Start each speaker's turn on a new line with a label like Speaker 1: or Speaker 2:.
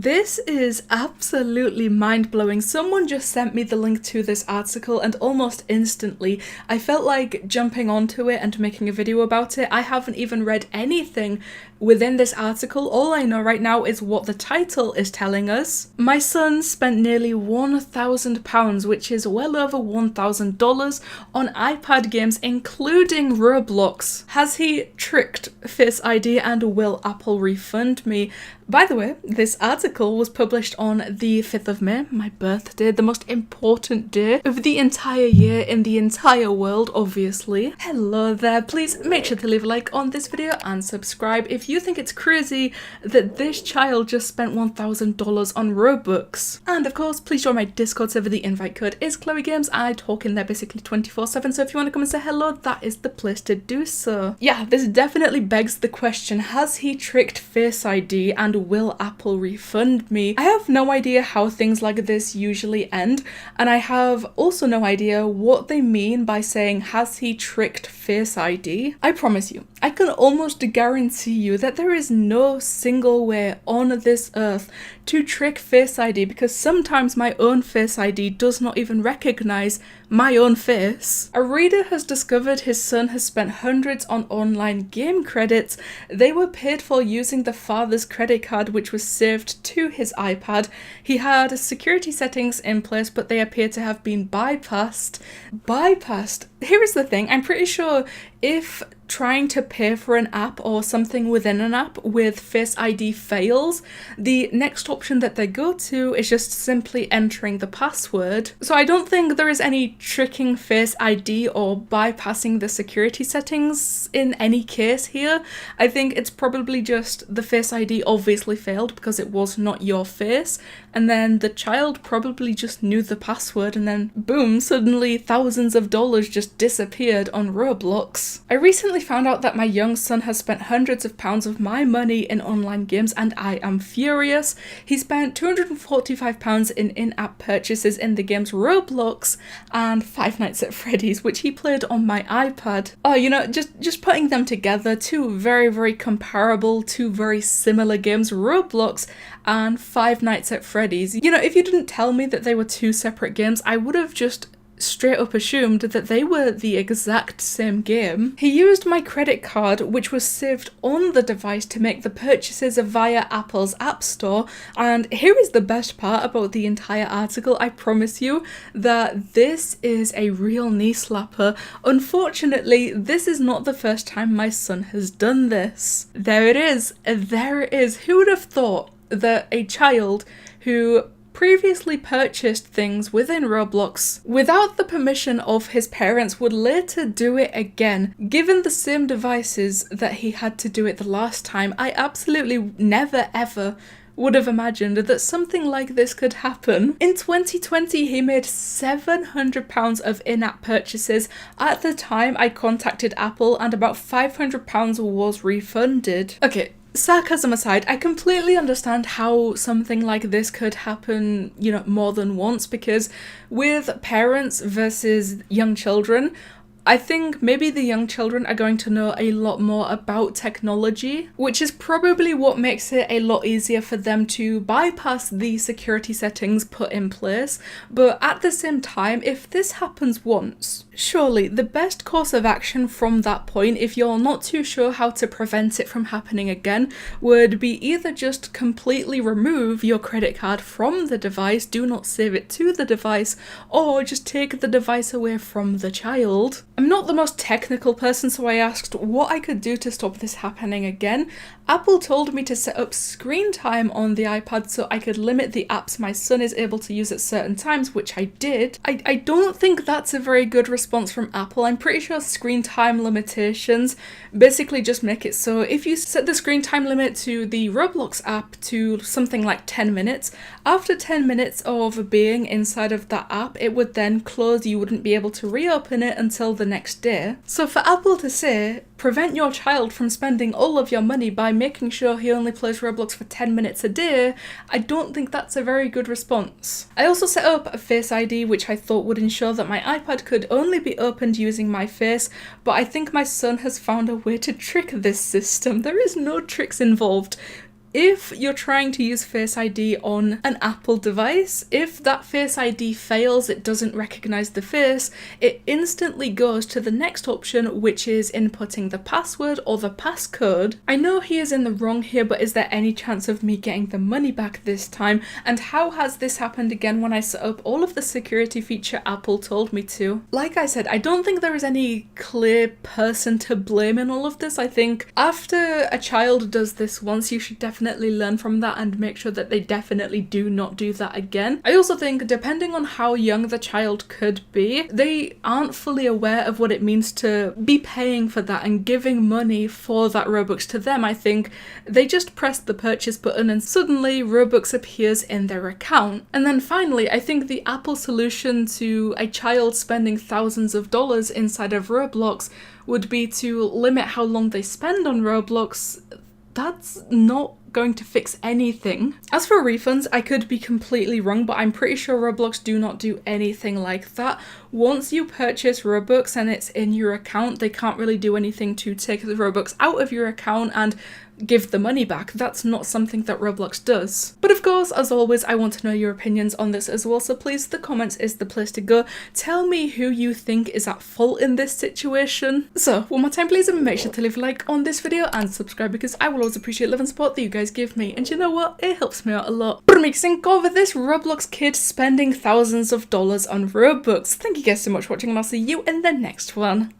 Speaker 1: This is absolutely mind-blowing. Someone just sent me the link to this article and almost instantly I felt like jumping onto it and making a video about it. I haven't even read anything within this article. All I know right now is what the title is telling us. My son spent nearly £1,000, which is well over $1,000, on iPad games including Roblox. Has he tricked Face ID and will Apple refund me? By the way, this article was published on the 5th of May, my birthday, the most important day of the entire year in the entire world, obviously. Hello there, please make sure to leave a like on this video and subscribe if you think it's crazy that this child just spent $1,000 on Robux. And of course, please join my Discord server. The invite code is ChloeGames. I talk in there basically 24/7, so if you want to come and say hello, that is the place to do so. Yeah, this definitely begs the question, has he tricked Face ID and will Apple refund me? I have no idea how things like this usually end, and I have also no idea what they mean by saying, has he tricked Face ID? I promise you, I can almost guarantee you that there is no single way on this earth to trick Face ID, because sometimes my own Face ID does not even recognize my own face. A reader has discovered his son has spent hundreds on online game credits. They were paid for using the father's credit card, which was saved to his iPad. He had security settings in place, but they appear to have been bypassed. Here is the thing, I'm pretty sure if trying to pay for an app or something within an app with Face ID fails, the next option that they go to is just simply entering the password. So I don't think there is any tricking Face ID or bypassing the security settings in any case here. I think it's probably just the Face ID obviously failed because it was not your face, and then the child probably just knew the password, and then boom, suddenly thousands of dollars just disappeared on Roblox. I recently found out that my young son has spent hundreds of pounds of my money in online games, and I am furious. He spent £245 in in-app purchases in the games Roblox and Five Nights at Freddy's, which he played on my iPad. Oh, you know, just putting them together, two very comparable, two very similar games, Roblox and Five Nights at Freddy's. You know, if you didn't tell me that they were two separate games, I would have just straight up assumed that they were the exact same game. He used my credit card, which was saved on the device, to make the purchases via Apple's App Store. And here is the best part about the entire article. I promise you that this is a real knee slapper. Unfortunately, this is not the first time my son has done this. There it is. Who would have thought that a child who previously purchased things within Roblox without the permission of his parents would later do it again, given the same devices that he had to do it the last time? I absolutely never ever would have imagined that something like this could happen. In 2020, he made £700 of in-app purchases. At the time, I contacted Apple and about £500 was refunded. Okay, sarcasm aside, I completely understand how something like this could happen, you know, more than once, because with parents versus young children, I think maybe the young children are going to know a lot more about technology, which is probably what makes it a lot easier for them to bypass the security settings put in place. But at the same time, if this happens once, surely the best course of action from that point, if you're not too sure how to prevent it from happening again, would be either just completely remove your credit card from the device, do not save it to the device, or just take the device away from the child. I'm not the most technical person, so I asked what I could do to stop this happening again. Apple told me to set up screen time on the iPad so I could limit the apps my son is able to use at certain times, which I did. I don't think that's a very good response from Apple. I'm pretty sure screen time limitations basically just make it so if you set the screen time limit to the Roblox app to something like 10 minutes, after 10 minutes of being inside of that app, it would then close. You wouldn't be able to reopen it until the next day. So for Apple to say, prevent your child from spending all of your money by making sure he only plays Roblox for 10 minutes a day, I don't think that's a very good response. I also set up a Face ID, which I thought would ensure that my iPad could only be opened using my face, but I think my son has found a way to trick this system. There is no tricks involved. if you're trying to use Face ID on an Apple device, if that Face ID fails, it doesn't recognize the face, it instantly goes to the next option, which is inputting the password or the passcode. I know he is in the wrong here, but is there any chance of me getting the money back this time? And how has this happened again when I set up all of the security feature Apple told me to? Like I said, I don't think there is any clear person to blame in all of this. I think after a child does this once, you should definitely learn from that and make sure that they definitely do not do that again. I also think depending on how young the child could be, they aren't fully aware of what it means to be paying for that and giving money for that Robux to them. I think they just press the purchase button and suddenly Robux appears in their account. And then finally, I think the Apple solution to a child spending thousands of dollars inside of Roblox would be to limit how long they spend on Roblox. That's not going to fix anything. As for refunds, I could be completely wrong, but I'm pretty sure Roblox do not do anything like that. Once you purchase Robux and it's in your account, they can't really do anything to take the Robux out of your account and give the money back. That's not something that Roblox does. But of course, as always, I want to know your opinions on this as well, so please, the comments is the place to go. Tell me who you think is at fault in this situation. So, one more time please, and make sure to leave a like on this video and subscribe, because I will always appreciate love and support that you guys give me, and you know what? It helps me out a lot. But me think over this Roblox kid spending thousands of dollars on Robux. Thank you guys so much for watching, and I'll see you in the next one.